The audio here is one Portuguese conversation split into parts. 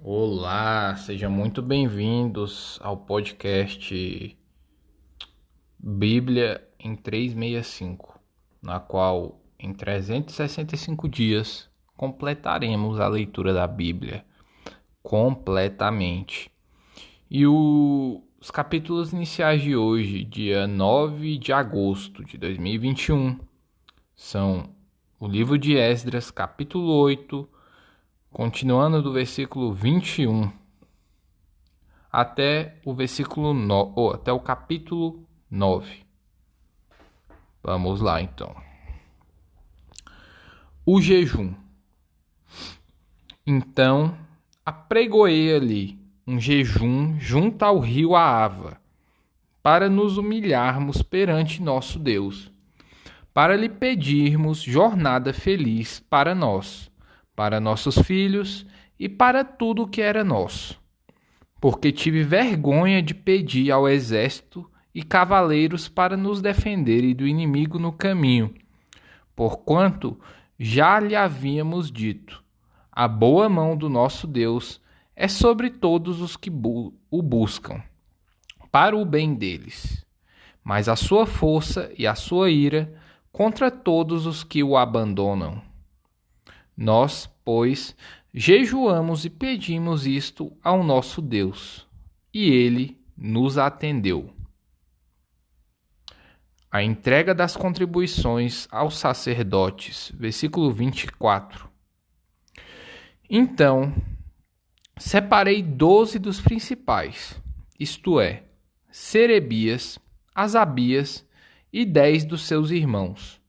Olá, sejam muito bem-vindos ao podcast Bíblia em 365, na qual em 365 dias completaremos a leitura da Bíblia completamente. E os capítulos iniciais de hoje, dia 9 de agosto de 2021, são o livro de Esdras, capítulo 8, continuando do versículo 21 até o até o capítulo 9. Vamos lá então. O jejum. Então apregoei ali um jejum junto ao rio Aava, para nos humilharmos perante nosso Deus, para lhe pedirmos jornada feliz para nós, para nossos filhos e para tudo o que era nosso. Porque tive vergonha de pedir ao exército e cavaleiros para nos defenderem do inimigo no caminho, porquanto já lhe havíamos dito: a boa mão do nosso Deus é sobre todos os que o buscam, para o bem deles, mas a sua força e a sua ira contra todos os que o abandonam. Nós, pois, jejuamos e pedimos isto ao nosso Deus, e ele nos atendeu. A entrega das contribuições aos sacerdotes, versículo 24. Então, separei 12 dos principais, isto é, Serebias, Asabias e 10 dos seus irmãos.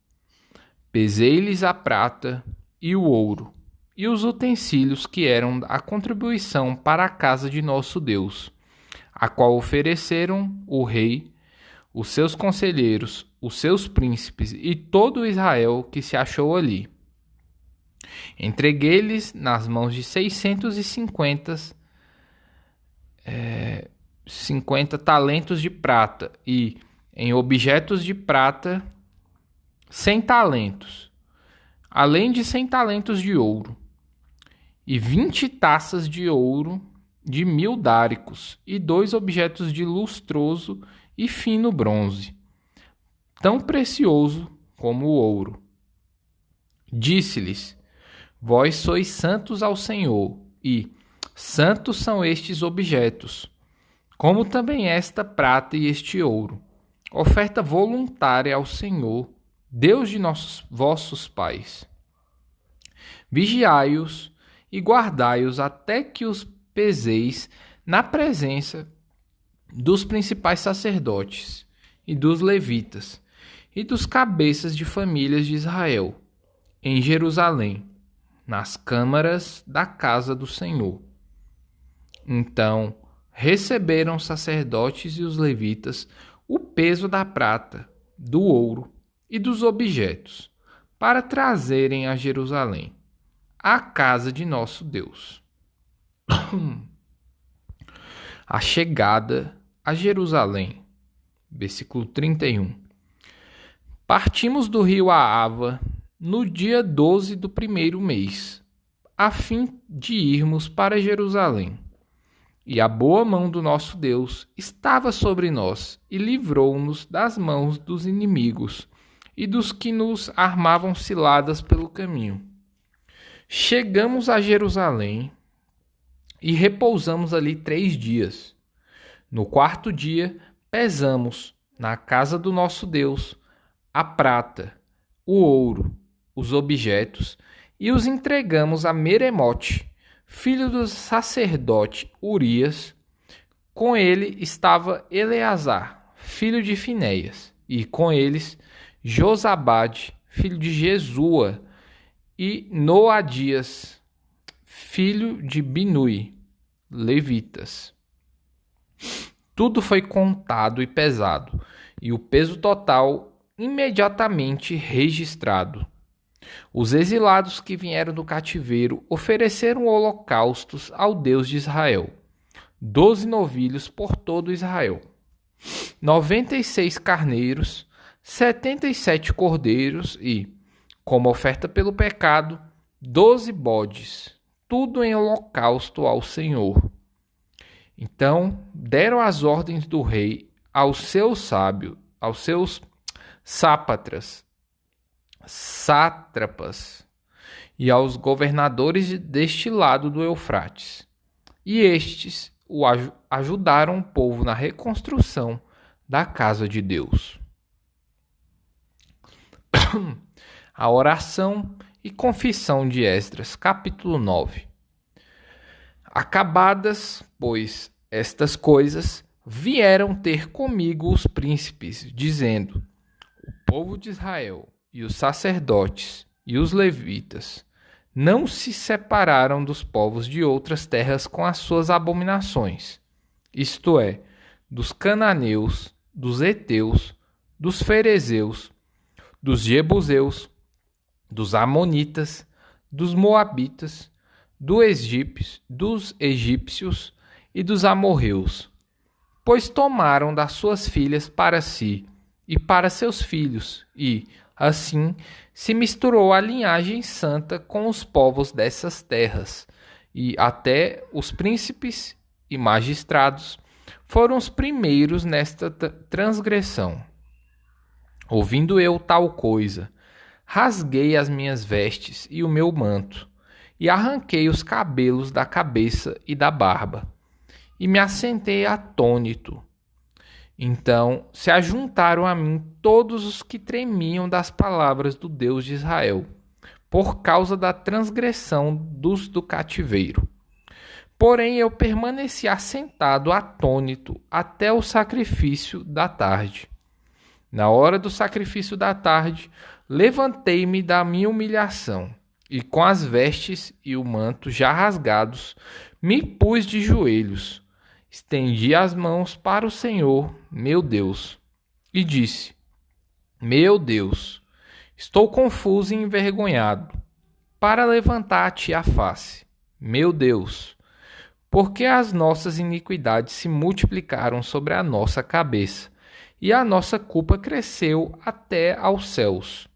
Pesei-lhes a prata e o ouro, e os utensílios que eram a contribuição para a casa de nosso Deus, a qual ofereceram o rei, os seus conselheiros, os seus príncipes e todo Israel que se achou ali. Entreguei-lhes nas mãos de 50 talentos de prata e, em objetos de prata, 100 talentos, além de 100 talentos de ouro, e 20 taças de ouro de 1000 dáricos, e 2 objetos de lustroso e fino bronze, tão precioso como o ouro. Disse-lhes: vós sois santos ao Senhor, e santos são estes objetos, como também esta prata e este ouro, oferta voluntária ao Senhor, Deus de vossos pais. Vigiai-os e guardai-os até que os peseis na presença dos principais sacerdotes e dos levitas e dos cabeças de famílias de Israel, em Jerusalém, nas câmaras da casa do Senhor. Então receberam os sacerdotes e os levitas o peso da prata, do ouro e dos objetos, para trazerem a Jerusalém, a casa de nosso Deus. A chegada a Jerusalém, versículo 31. Partimos do rio Aava no dia 12 do primeiro mês, a fim de irmos para Jerusalém. E a boa mão do nosso Deus estava sobre nós e livrou-nos das mãos dos inimigos e dos que nos armavam ciladas pelo caminho. Chegamos a Jerusalém e repousamos ali 3 dias. No 4º dia, pesamos, na casa do nosso Deus, a prata, o ouro, os objetos, e os entregamos a Meremote, filho do sacerdote Urias. Com ele estava Eleazar, filho de Finéias, e com eles Josabade, filho de Jesua, e Noadias, filho de Binui, levitas. Tudo foi contado e pesado, e o peso total imediatamente registrado. Os exilados que vieram do cativeiro ofereceram holocaustos ao Deus de Israel: 12 novilhos por todo Israel, 96 carneiros, 77 cordeiros e, como oferta pelo pecado, 12 bodes, tudo em holocausto ao Senhor. Então deram as ordens do rei aos seus sábios, aos seus sátrapas e aos governadores deste lado do Eufrates. E estes ajudaram o povo na reconstrução da casa de Deus. A oração e confissão de Esdras, capítulo 9. Acabadas, pois, estas coisas, vieram ter comigo os príncipes, dizendo: o povo de Israel e os sacerdotes e os levitas não se separaram dos povos de outras terras com as suas abominações, isto é, dos cananeus, dos heteus, dos ferezeus, dos jebuseus, dos amonitas, dos moabitas, dos egípcios e dos amorreus, pois tomaram das suas filhas para si e para seus filhos, e, assim, se misturou a linhagem santa com os povos dessas terras, e até os príncipes e magistrados foram os primeiros nesta transgressão. Ouvindo eu tal coisa, rasguei as minhas vestes e o meu manto, e arranquei os cabelos da cabeça e da barba, e me assentei atônito. Então se ajuntaram a mim todos os que tremiam das palavras do Deus de Israel, por causa da transgressão dos do cativeiro. Porém eu permaneci assentado atônito até o sacrifício da tarde. Na hora do sacrifício da tarde, levantei-me da minha humilhação, e com as vestes e o manto já rasgados, me pus de joelhos, estendi as mãos para o Senhor, meu Deus, e disse: meu Deus, estou confuso e envergonhado, para levantar a ti a face. Meu Deus, porque as nossas iniquidades se multiplicaram sobre a nossa cabeça, e a nossa culpa cresceu até aos céus.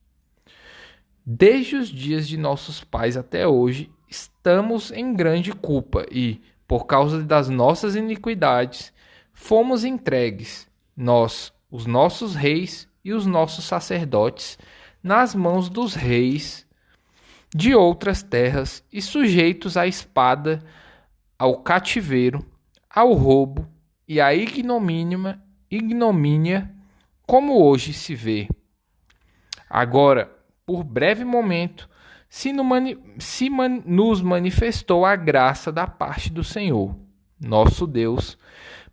Desde os dias de nossos pais até hoje, estamos em grande culpa e, por causa das nossas iniquidades, fomos entregues, nós, os nossos reis e os nossos sacerdotes, nas mãos dos reis de outras terras e sujeitos à espada, ao cativeiro, ao roubo e à ignomínia, como hoje se vê. Agora, por breve momento, nos manifestou a graça da parte do Senhor, nosso Deus,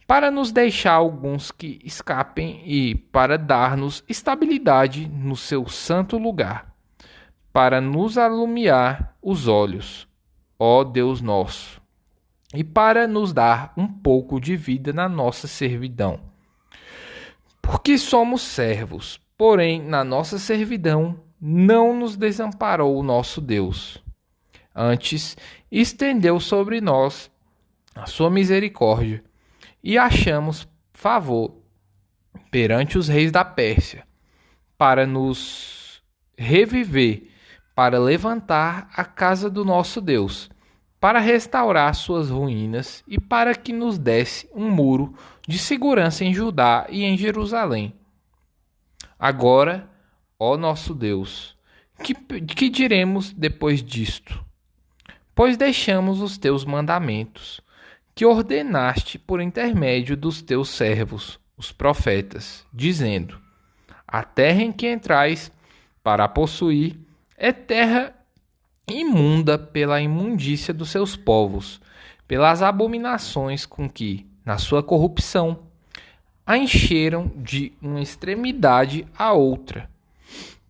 para nos deixar alguns que escapem e para dar-nos estabilidade no seu santo lugar, para nos alumiar os olhos, ó Deus nosso, e para nos dar um pouco de vida na nossa servidão. Porque somos servos, porém na nossa servidão não nos desamparou o nosso Deus. Antes, estendeu sobre nós a sua misericórdia, e achamos favor perante os reis da Pérsia, para nos reviver, para levantar a casa do nosso Deus, para restaurar suas ruínas e para que nos desse um muro de segurança em Judá e em Jerusalém. Agora, ó nosso Deus, que diremos depois disto? Pois deixamos os teus mandamentos, que ordenaste por intermédio dos teus servos, os profetas, dizendo: a terra em que entrais para a possuir é terra imunda pela imundícia dos seus povos, pelas abominações com que, na sua corrupção, a encheram de uma extremidade à outra.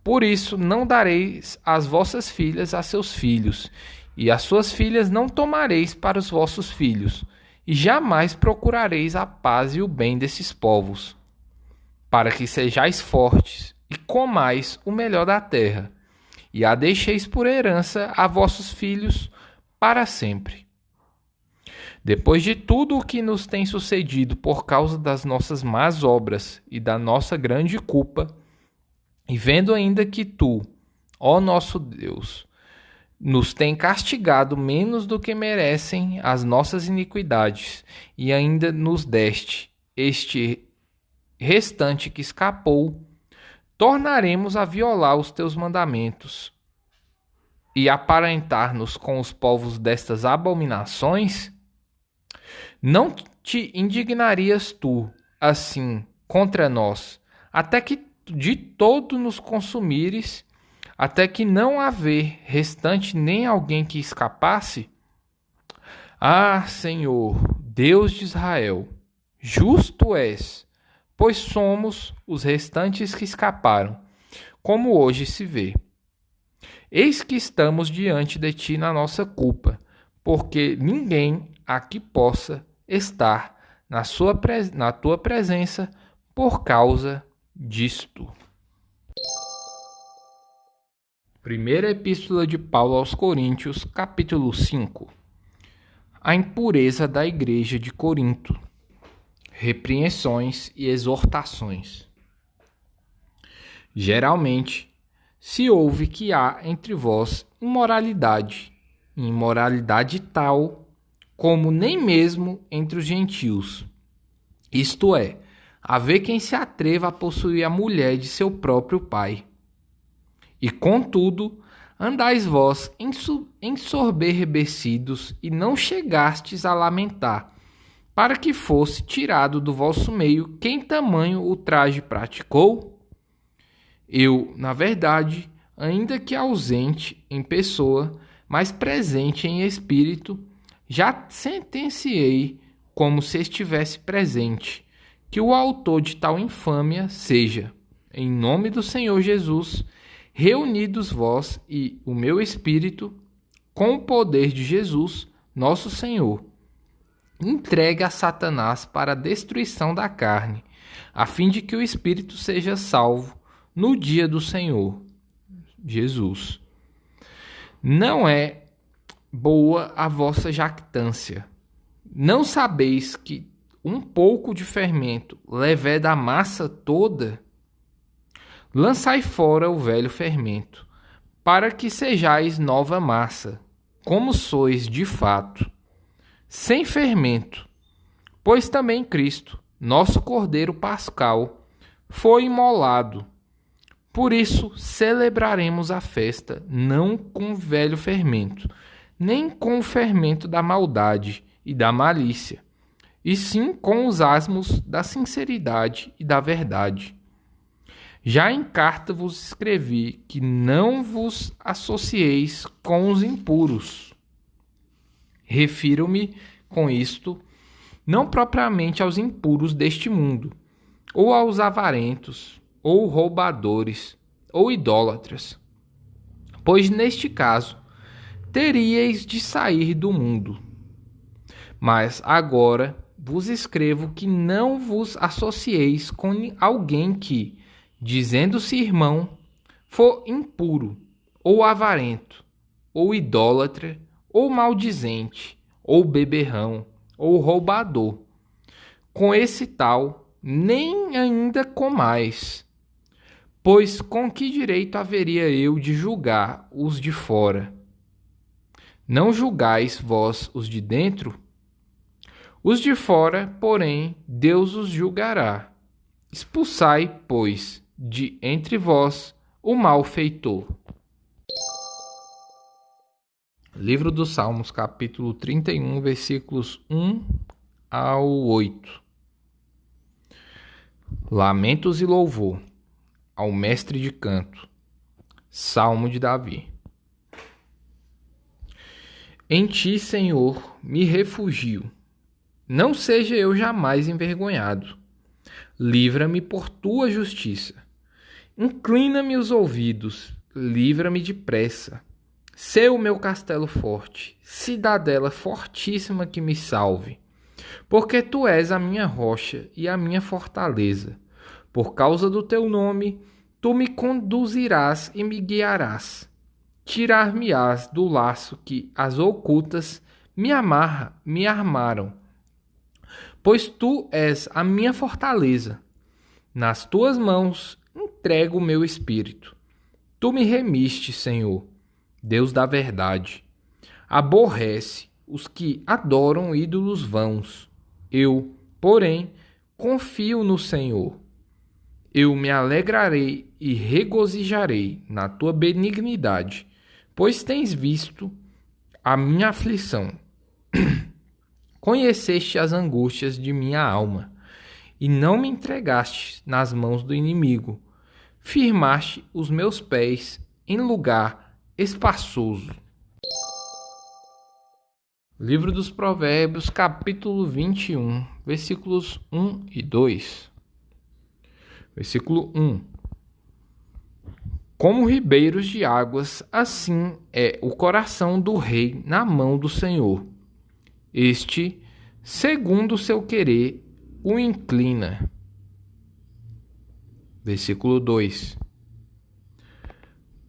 Por isso não dareis as vossas filhas a seus filhos, e as suas filhas não tomareis para os vossos filhos, e jamais procurareis a paz e o bem desses povos, para que sejais fortes e comais o melhor da terra, e a deixeis por herança a vossos filhos para sempre. Depois de tudo o que nos tem sucedido por causa das nossas más obras e da nossa grande culpa, e vendo ainda que tu, ó nosso Deus, nos tem castigado menos do que merecem as nossas iniquidades, e ainda nos deste este restante que escapou, tornaremos a violar os teus mandamentos e aparentar-nos com os povos destas abominações? Não te indignarias tu, assim, contra nós, até que de todo nos consumires, até que não haver restante nem alguém que escapasse? Ah, Senhor, Deus de Israel, justo és, pois somos os restantes que escaparam, como hoje se vê. Eis que estamos diante de ti na nossa culpa, porque ninguém aqui possa estar na tua presença por causa disto. Primeira Epístola de Paulo aos Coríntios, capítulo 5. A impureza da igreja de Corinto. Repreensões e exortações. Geralmente, se ouve que há entre vós imoralidade tal como nem mesmo entre os gentios. Isto é, haver quem se atreva a possuir a mulher de seu próprio pai. E contudo, andais vós ensoberbecidos e não chegastes a lamentar, para que fosse tirado do vosso meio quem tamanho ultraje praticou? Eu, na verdade, ainda que ausente em pessoa, mas presente em espírito, já sentenciei, como se estivesse presente, que o autor de tal infâmia seja, em nome do Senhor Jesus, reunidos vós e o meu espírito, com o poder de Jesus, nosso Senhor, entregue a Satanás para a destruição da carne, a fim de que o espírito seja salvo no dia do Senhor Jesus. Não é boa a vossa jactância. Não sabeis que um pouco de fermento leveda a massa toda? Lançai fora o velho fermento, para que sejais nova massa, como sois de fato, sem fermento. Pois também Cristo, nosso Cordeiro Pascal, foi imolado. Por isso celebraremos a festa, não com velho fermento, nem com o fermento da maldade e da malícia, e sim com os asmos da sinceridade e da verdade. Já em carta vos escrevi que não vos associeis com os impuros. Refiro-me com isto não propriamente aos impuros deste mundo, ou aos avarentos, ou roubadores, ou idólatras, pois neste caso teríeis de sair do mundo. Mas agora vos escrevo que não vos associeis com alguém que, dizendo-se irmão, for impuro, ou avarento, ou idólatra, ou maldizente, ou beberrão, ou roubador. Com esse tal, nem ainda comais. Pois com que direito haveria eu de julgar os de fora? Não julgais vós os de dentro? Os de fora, porém, Deus os julgará. Expulsai, pois, de entre vós o malfeitor. Livro dos Salmos, capítulo 31, versículos 1 ao 8. Lamentos e louvor ao mestre de canto. Salmo de Davi. Em ti, Senhor, me refugio. Não seja eu jamais envergonhado. Livra-me por tua justiça. Inclina-me os ouvidos, livra-me depressa. Sê o meu castelo forte, cidadela fortíssima que me salve. Porque tu és a minha rocha e a minha fortaleza. Por causa do teu nome, tu me conduzirás e me guiarás. Tirar-me-ás do laço que as ocultas me armaram. Pois tu és a minha fortaleza. Nas tuas mãos entrego o meu espírito. Tu me remiste, Senhor. Deus da verdade. Aborrece os que adoram ídolos vãos. Eu, porém, confio no Senhor. Eu me alegrarei e regozijarei na tua benignidade, pois tens visto a minha aflição. Conheceste as angústias de minha alma, e não me entregaste nas mãos do inimigo. Firmaste os meus pés em lugar espaçoso. Livro dos Provérbios, capítulo 21, versículos 1 e 2. Versículo 1. Como ribeiros de águas, assim é o coração do rei na mão do Senhor. Este, segundo o seu querer, o inclina. Versículo 2.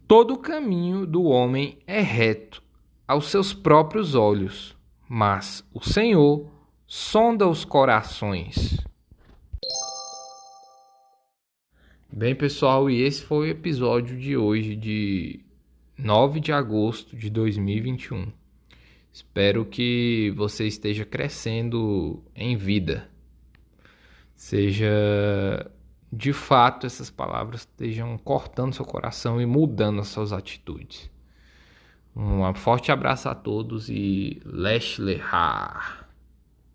Todo o caminho do homem é reto aos seus próprios olhos, mas o Senhor sonda os corações. Bem, pessoal, e esse foi o episódio de hoje, de 9 de agosto de 2021. Espero que você esteja crescendo em vida. Seja, de fato, essas palavras estejam cortando seu coração e mudando as suas atitudes. Um forte abraço a todos e Lesh Lehar.